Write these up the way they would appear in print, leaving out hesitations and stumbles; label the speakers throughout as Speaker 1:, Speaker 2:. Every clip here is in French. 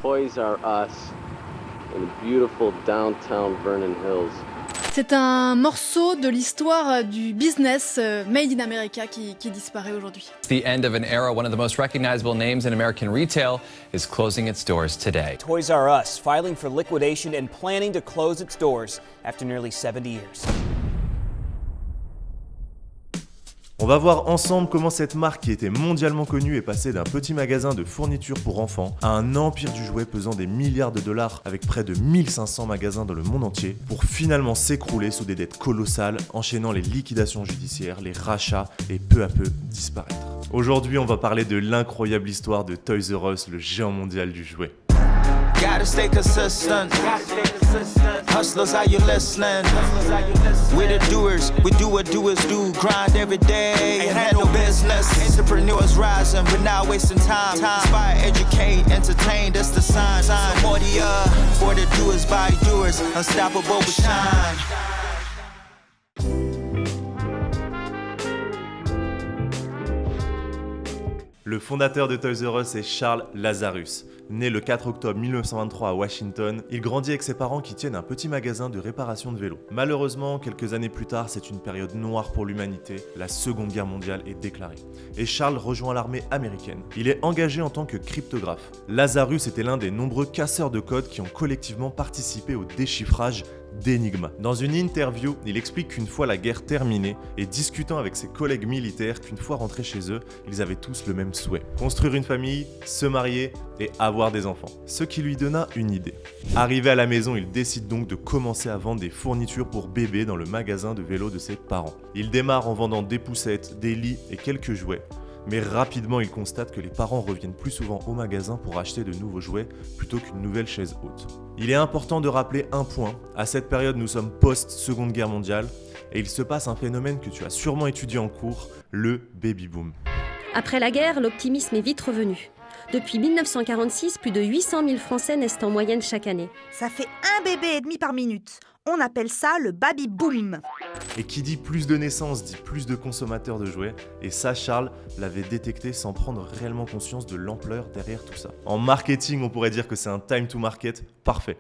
Speaker 1: Toys R Us in beautiful downtown Vernon Hills.
Speaker 2: C'est un morceau de l'histoire du business made in America qui disparaît aujourd'hui.
Speaker 3: The end of an era, one of the most recognizable names in American retail is closing its doors today.
Speaker 4: Toys R Us filing for liquidation and planning to close its doors after nearly 70 years.
Speaker 5: On va voir ensemble comment cette marque qui était mondialement connue est passée d'un petit magasin de fournitures pour enfants à un empire du jouet pesant des milliards de dollars avec près de 1500 magasins dans le monde entier pour finalement s'écrouler sous des dettes colossales, enchaînant les liquidations judiciaires, les rachats et peu à peu disparaître. Aujourd'hui, on va parler de l'incroyable histoire de Toys R Us, le géant mondial du jouet.
Speaker 6: Gotta stay consistent. Hustlers, are you listening? We're the doers, we do what doers do. Grind every day and handle business. Entrepreneurs rising, but now wasting time. Inspire, educate, entertain, that's the sign. More for the doers by doers. Unstoppable with shine.
Speaker 5: Le fondateur de Toys R Us est Charles Lazarus. Né le 4 octobre 1923 à Washington, il grandit avec ses parents qui tiennent un petit magasin de réparation de vélos. Malheureusement, quelques années plus tard, c'est une période noire pour l'humanité. La Seconde Guerre mondiale est déclarée. Et Charles rejoint l'armée américaine. Il est engagé en tant que cryptographe. Lazarus était l'un des nombreux casseurs de codes qui ont collectivement participé au déchiffrage d'énigmes. Dans une interview, il explique qu'une fois la guerre terminée et discutant avec ses collègues militaires qu'une fois rentrés chez eux, ils avaient tous le même souhait. Construire une famille, se marier et avoir des enfants. Ce qui lui donna une idée. Arrivé à la maison, il décide donc de commencer à vendre des fournitures pour bébés dans le magasin de vélos de ses parents. Il démarre en vendant des poussettes, des lits et quelques jouets. Mais rapidement, il constate que les parents reviennent plus souvent au magasin pour acheter de nouveaux jouets plutôt qu'une nouvelle chaise haute. Il est important de rappeler un point, à cette période nous sommes post-Seconde Guerre mondiale et il se passe un phénomène que tu as sûrement étudié en cours, le baby-boom.
Speaker 7: Après la guerre, l'optimisme est vite revenu. Depuis 1946, plus de 800 000 Français naissent en moyenne chaque année.
Speaker 8: Ça fait un bébé et demi par minute. On appelle ça le baby-boom.
Speaker 5: Et qui dit plus de naissances dit plus de consommateurs de jouets, et ça Charles l'avait détecté sans prendre réellement conscience de l'ampleur derrière tout ça. En marketing, on pourrait dire que c'est un time to market parfait.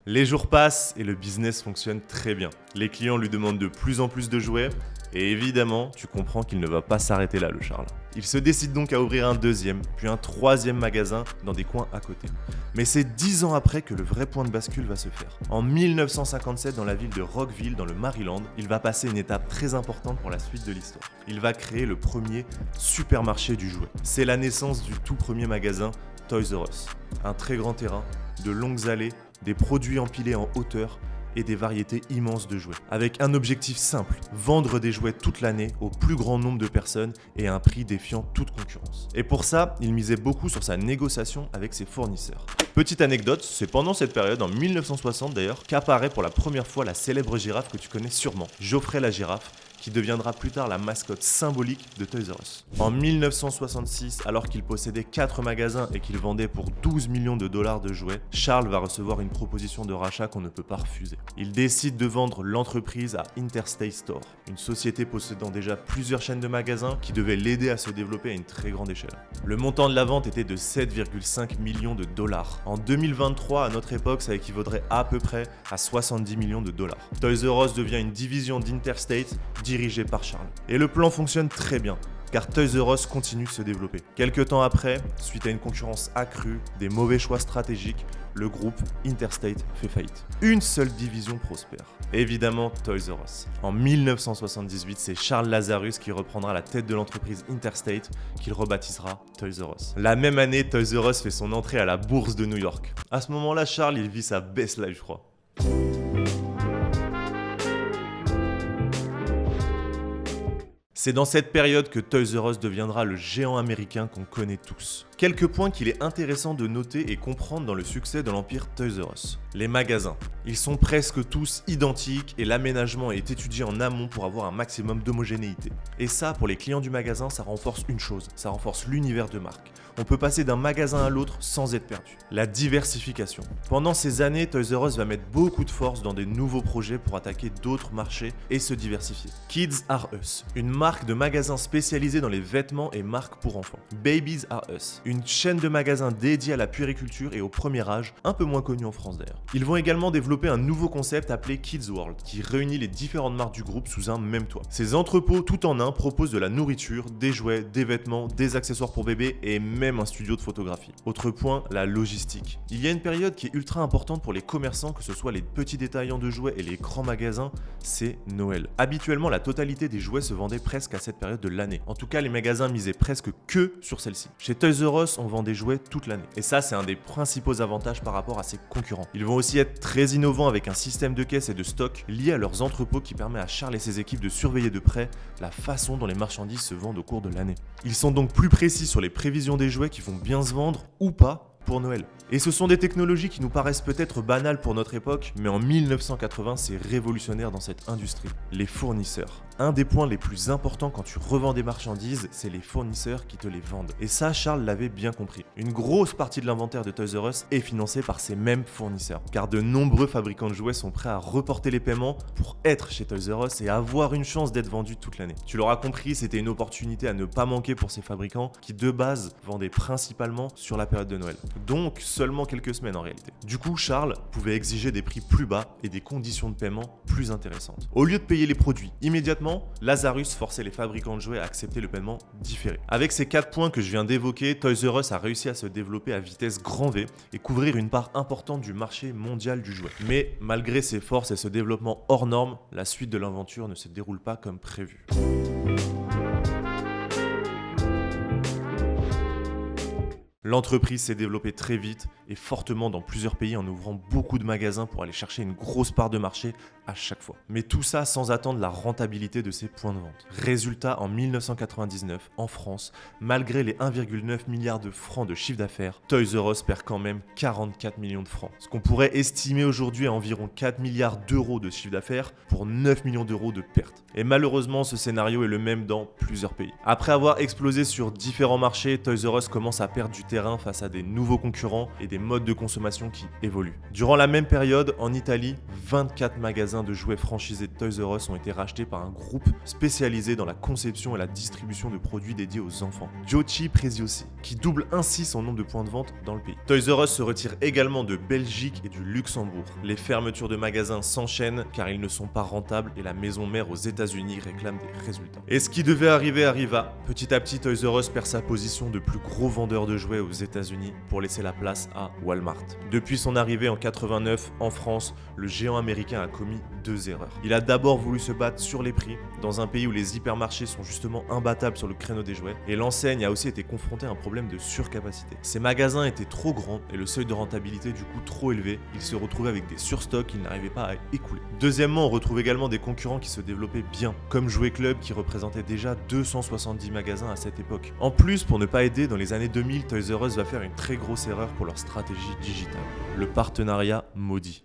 Speaker 5: Les jours passent et le business fonctionne très bien. Les clients lui demandent de plus en plus de jouets, et évidemment, tu comprends qu'il ne va pas s'arrêter là, le Charles. Il se décide donc à ouvrir un deuxième, puis un troisième magasin dans des coins à côté. Mais c'est 10 ans après que le vrai point de bascule va se faire. En 1957, dans la ville de Rockville, dans le Maryland, il va passer une étape très importante pour la suite de l'histoire. Il va créer le premier supermarché du jouet. C'est la naissance du tout premier magasin Toys R Us. Un très grand terrain, de longues allées, des produits empilés en hauteur et des variétés immenses de jouets. Avec un objectif simple, vendre des jouets toute l'année au plus grand nombre de personnes et à un prix défiant toute concurrence. Et pour ça, il misait beaucoup sur sa négociation avec ses fournisseurs. Petite anecdote, c'est pendant cette période, en 1960 d'ailleurs, qu'apparaît pour la première fois la célèbre girafe que tu connais sûrement, Geoffrey la girafe, qui deviendra plus tard la mascotte symbolique de Toys R Us. En 1966, alors qu'il possédait 4 magasins et qu'il vendait pour 12 millions de dollars de jouets, Charles va recevoir une proposition de rachat qu'on ne peut pas refuser. Il décide de vendre l'entreprise à Interstate Store, une société possédant déjà plusieurs chaînes de magasins qui devait l'aider à se développer à une très grande échelle. Le montant de la vente était de 7,5 millions de dollars. En 2023, à notre époque, ça équivaudrait à peu près à 70 millions de dollars. Toys R Us devient une division d'Interstate dirigé par Charles. Et le plan fonctionne très bien, car Toys R Us continue de se développer. Quelques temps après, suite à une concurrence accrue, des mauvais choix stratégiques, le groupe Interstate fait faillite. Une seule division prospère. Évidemment, Toys R Us. En 1978, c'est Charles Lazarus qui reprendra la tête de l'entreprise Interstate, qu'il rebaptisera Toys R Us. La même année, Toys R Us fait son entrée à la bourse de New York. À ce moment-là, Charles, il vit sa best life, je crois. C'est dans cette période que Toys R Us deviendra le géant américain qu'on connaît tous. Quelques points qu'il est intéressant de noter et comprendre dans le succès de l'empire Toys R Us. Les magasins. Ils sont presque tous identiques et l'aménagement est étudié en amont pour avoir un maximum d'homogénéité. Et ça, pour les clients du magasin, ça renforce une chose, ça renforce l'univers de marque. On peut passer d'un magasin à l'autre sans être perdu. La diversification. Pendant ces années, Toys R Us va mettre beaucoup de force dans des nouveaux projets pour attaquer d'autres marchés et se diversifier. Kids R Us, une marque de magasins spécialisée dans les vêtements et marques pour enfants. Babies R Us, une chaîne de magasins dédiée à la puériculture et au premier âge, un peu moins connue en France d'ailleurs. Ils vont également développer un nouveau concept appelé Kids World, qui réunit les différentes marques du groupe sous un même toit. Ces entrepôts tout en un proposent de la nourriture, des jouets, des vêtements, des accessoires pour bébés et même un studio de photographie. Autre point, la logistique. Il y a une période qui est ultra importante pour les commerçants, que ce soit les petits détaillants de jouets et les grands magasins, c'est Noël. Habituellement, la totalité des jouets se vendait presque à cette période de l'année. En tout cas, les magasins misaient presque que sur celle-ci. Chez Toys R Us, on vend des jouets toute l'année. Et ça, c'est un des principaux avantages par rapport à ses concurrents. Ils vont aussi être très innovants avec un système de caisse et de stock lié à leurs entrepôts qui permet à Charles et ses équipes de surveiller de près la façon dont les marchandises se vendent au cours de l'année. Ils sont donc plus précis sur les prévisions des jouets qui vont bien se vendre ou pas pour Noël. Et ce sont des technologies qui nous paraissent peut-être banales pour notre époque, mais en 1980, c'est révolutionnaire dans cette industrie. Les fournisseurs. Un des points les plus importants quand tu revends des marchandises, c'est les fournisseurs qui te les vendent. Et ça, Charles l'avait bien compris. Une grosse partie de l'inventaire de Toys R Us est financée par ces mêmes fournisseurs. Car de nombreux fabricants de jouets sont prêts à reporter les paiements pour être chez Toys R Us et avoir une chance d'être vendus toute l'année. Tu l'auras compris, c'était une opportunité à ne pas manquer pour ces fabricants qui de base vendaient principalement sur la période de Noël. Donc seulement quelques semaines en réalité. Du coup, Charles pouvait exiger des prix plus bas et des conditions de paiement plus intéressantes. Au lieu de payer les produits immédiatement, Lazarus forçait les fabricants de jouets à accepter le paiement différé. Avec ces 4 points que je viens d'évoquer, Toys R Us a réussi à se développer à vitesse grand V et couvrir une part importante du marché mondial du jouet. Mais malgré ses forces et ce développement hors norme, la suite de l'aventure ne se déroule pas comme prévu. L'entreprise s'est développée très vite et fortement dans plusieurs pays en ouvrant beaucoup de magasins pour aller chercher une grosse part de marché à chaque fois. Mais tout ça sans attendre la rentabilité de ses points de vente. Résultat, en 1999, en France, malgré les 1,9 milliard de francs de chiffre d'affaires, Toys R Us perd quand même 44 millions de francs. Ce qu'on pourrait estimer aujourd'hui à environ 4 milliards d'euros de chiffre d'affaires pour 9 millions d'euros de pertes. Et malheureusement, ce scénario est le même dans plusieurs pays. Après avoir explosé sur différents marchés, Toys R Us commence à perdre du terrain face à des nouveaux concurrents et des modes de consommation qui évoluent. Durant la même période, en Italie, 24 magasins de jouets franchisés de Toys R Us ont été rachetés par un groupe spécialisé dans la conception et la distribution de produits dédiés aux enfants, Giochi Preziosi, qui double ainsi son nombre de points de vente dans le pays. Toys R Us se retire également de Belgique et du Luxembourg. Les fermetures de magasins s'enchaînent car ils ne sont pas rentables et la maison mère aux États-Unis réclame des résultats. Et ce qui devait arriver arriva. Petit à petit, Toys R Us perd sa position de plus gros vendeur de jouets aux États-Unis pour laisser la place à Walmart. Depuis son arrivée en 89 en France, le géant américain a commis 2 erreurs. Il a d'abord voulu se battre sur les prix, dans un pays où les hypermarchés sont justement imbattables sur le créneau des jouets, et l'enseigne a aussi été confrontée à un problème de surcapacité. Ses magasins étaient trop grands et le seuil de rentabilité du coup trop élevé, il se retrouvait avec des surstocks qu'il n'arrivait pas à écouler. Deuxièmement, on retrouve également des concurrents qui se développaient bien, comme Jouet Club qui représentait déjà 270 magasins à cette époque. En plus, pour ne pas aider, dans les années 2000, Toys R Us va faire une très grosse erreur pour leur stratégie digitale. Le partenariat maudit.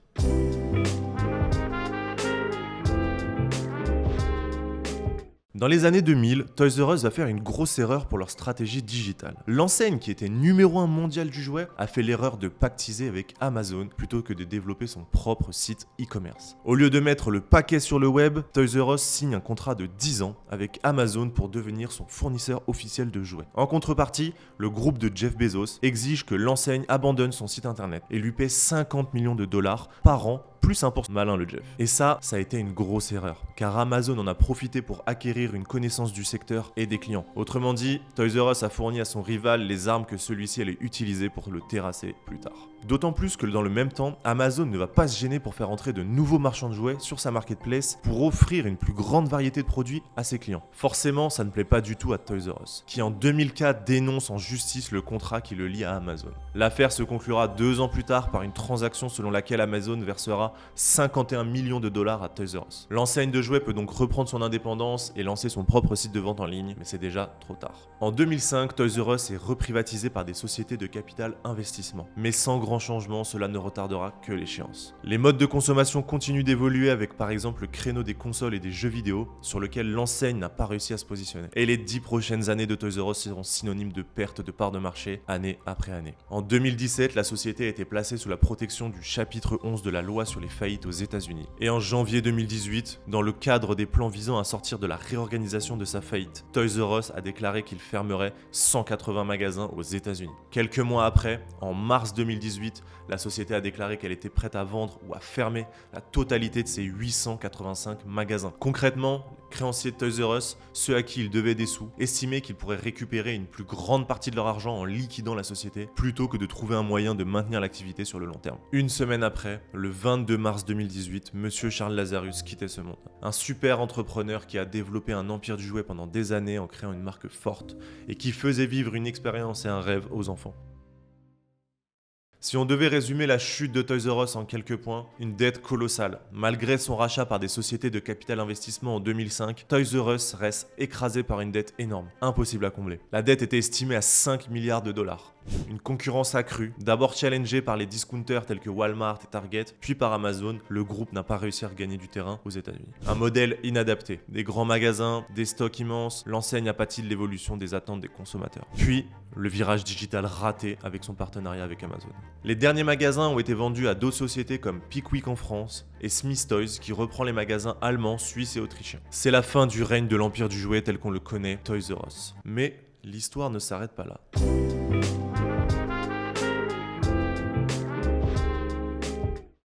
Speaker 5: Dans les années 2000, Toys R Us va faire une grosse erreur pour leur stratégie digitale. L'enseigne, qui était numéro 1 mondial du jouet, a fait l'erreur de pactiser avec Amazon plutôt que de développer son propre site e-commerce. Au lieu de mettre le paquet sur le web, Toys R Us signe un contrat de 10 ans avec Amazon pour devenir son fournisseur officiel de jouets. En contrepartie, le groupe de Jeff Bezos exige que l'enseigne abandonne son site internet et lui paie 50 millions de dollars par an, plus un pour malin le Jeff. Et ça a été une grosse erreur, car Amazon en a profité pour acquérir une connaissance du secteur et des clients. Autrement dit, Toys R Us a fourni à son rival les armes que celui-ci allait utiliser pour le terrasser plus tard. D'autant plus que dans le même temps, Amazon ne va pas se gêner pour faire entrer de nouveaux marchands de jouets sur sa marketplace pour offrir une plus grande variété de produits à ses clients. Forcément, ça ne plaît pas du tout à Toys R Us, qui en 2004 dénonce en justice le contrat qui le lie à Amazon. L'affaire se conclura 2 ans plus tard par une transaction selon laquelle Amazon versera 51 millions de dollars à Toys R Us. L'enseigne de jouets peut donc reprendre son indépendance et lancer son propre site de vente en ligne, mais c'est déjà trop tard. En 2005, Toys R Us est reprivatisé par des sociétés de capital investissement. Mais sans grand changement, cela ne retardera que l'échéance. Les modes de consommation continuent d'évoluer avec par exemple le créneau des consoles et des jeux vidéo sur lequel l'enseigne n'a pas réussi à se positionner. Et les 10 prochaines années de Toys R Us seront synonymes de perte de parts de marché année après année. En 2017, la société a été placée sous la protection du chapitre 11 de la loi sur les faillites aux États-Unis. Et en janvier 2018, dans le cadre des plans visant à sortir de la réorganisation de sa faillite, Toys R Us a déclaré qu'il fermerait 180 magasins aux États-Unis. Quelques mois après, en mars 2018, la société a déclaré qu'elle était prête à vendre ou à fermer la totalité de ses 885 magasins. Concrètement, les créanciers de Toys R Us, ceux à qui ils devaient des sous, estimaient qu'ils pourraient récupérer une plus grande partie de leur argent en liquidant la société, plutôt que de trouver un moyen de maintenir l'activité sur le long terme. Une semaine après, le 22 mars 2018, Monsieur Charles Lazarus quittait ce monde. Un super entrepreneur qui a développé un empire du jouet pendant des années en créant une marque forte et qui faisait vivre une expérience et un rêve aux enfants. Si on devait résumer la chute de Toys R Us en quelques points, une dette colossale. Malgré son rachat par des sociétés de capital investissement en 2005, Toys R Us reste écrasé par une dette énorme, impossible à combler. La dette était estimée à 5 milliards de dollars. Une concurrence accrue, d'abord challengée par les discounters tels que Walmart et Target, puis par Amazon, le groupe n'a pas réussi à regagner du terrain aux États-Unis. Un modèle inadapté, des grands magasins, des stocks immenses, l'enseigne apathie de l'évolution des attentes des consommateurs. Puis, le virage digital raté avec son partenariat avec Amazon. Les derniers magasins ont été vendus à d'autres sociétés comme Pickwick en France et Smith Toys qui reprend les magasins allemands, suisses et autrichiens. C'est la fin du règne de l'empire du jouet tel qu'on le connaît, Toys R Us. Mais l'histoire ne s'arrête pas là.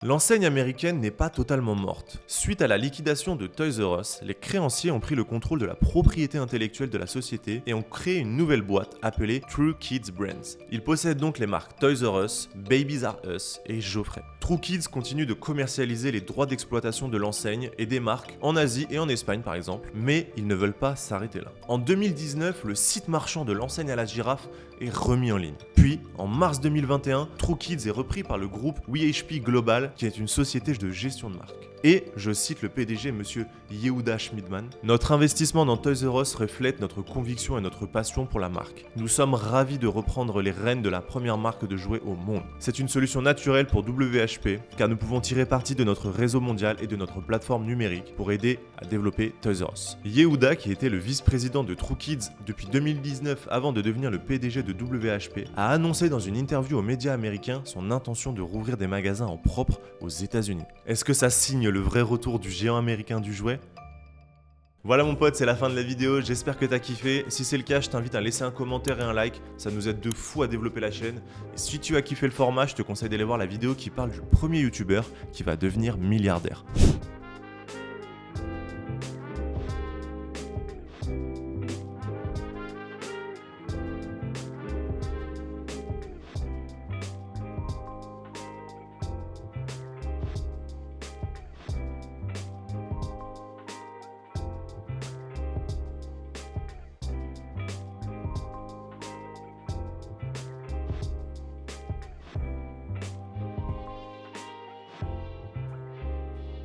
Speaker 5: L'enseigne américaine n'est pas totalement morte. Suite à la liquidation de Toys R Us, les créanciers ont pris le contrôle de la propriété intellectuelle de la société et ont créé une nouvelle boîte appelée True Kids Brands. Ils possèdent donc les marques Toys R Us, Babies R Us et Joffrey. True Kids continue de commercialiser les droits d'exploitation de l'enseigne et des marques en Asie et en Espagne par exemple, mais ils ne veulent pas s'arrêter là. En 2019, le site marchand de l'enseigne à la girafe est remis en ligne. Puis, en mars 2021, True Kids est repris par le groupe WeHP Global, qui est une société de gestion de marque. Et, je cite le PDG, monsieur Yehuda Schmidman, « Notre investissement dans Toys R Us reflète notre conviction et notre passion pour la marque. Nous sommes ravis de reprendre les rênes de la première marque de jouets au monde. C'est une solution naturelle pour WHP, car nous pouvons tirer parti de notre réseau mondial et de notre plateforme numérique pour aider à développer Toys R Us. » Yehuda, qui était le vice-président de True Kids depuis 2019 avant de devenir le PDG de WHP, a annoncé dans une interview aux médias américains son intention de rouvrir des magasins en propre aux États-Unis. Est-ce que ça signe le vrai retour du géant américain du jouet ? Voilà mon pote, c'est la fin de la vidéo, j'espère que t'as kiffé. Si c'est le cas, je t'invite à laisser un commentaire et un like, ça nous aide de fou à développer la chaîne. Et si tu as kiffé le format, je te conseille d'aller voir la vidéo qui parle du premier youtubeur qui va devenir milliardaire.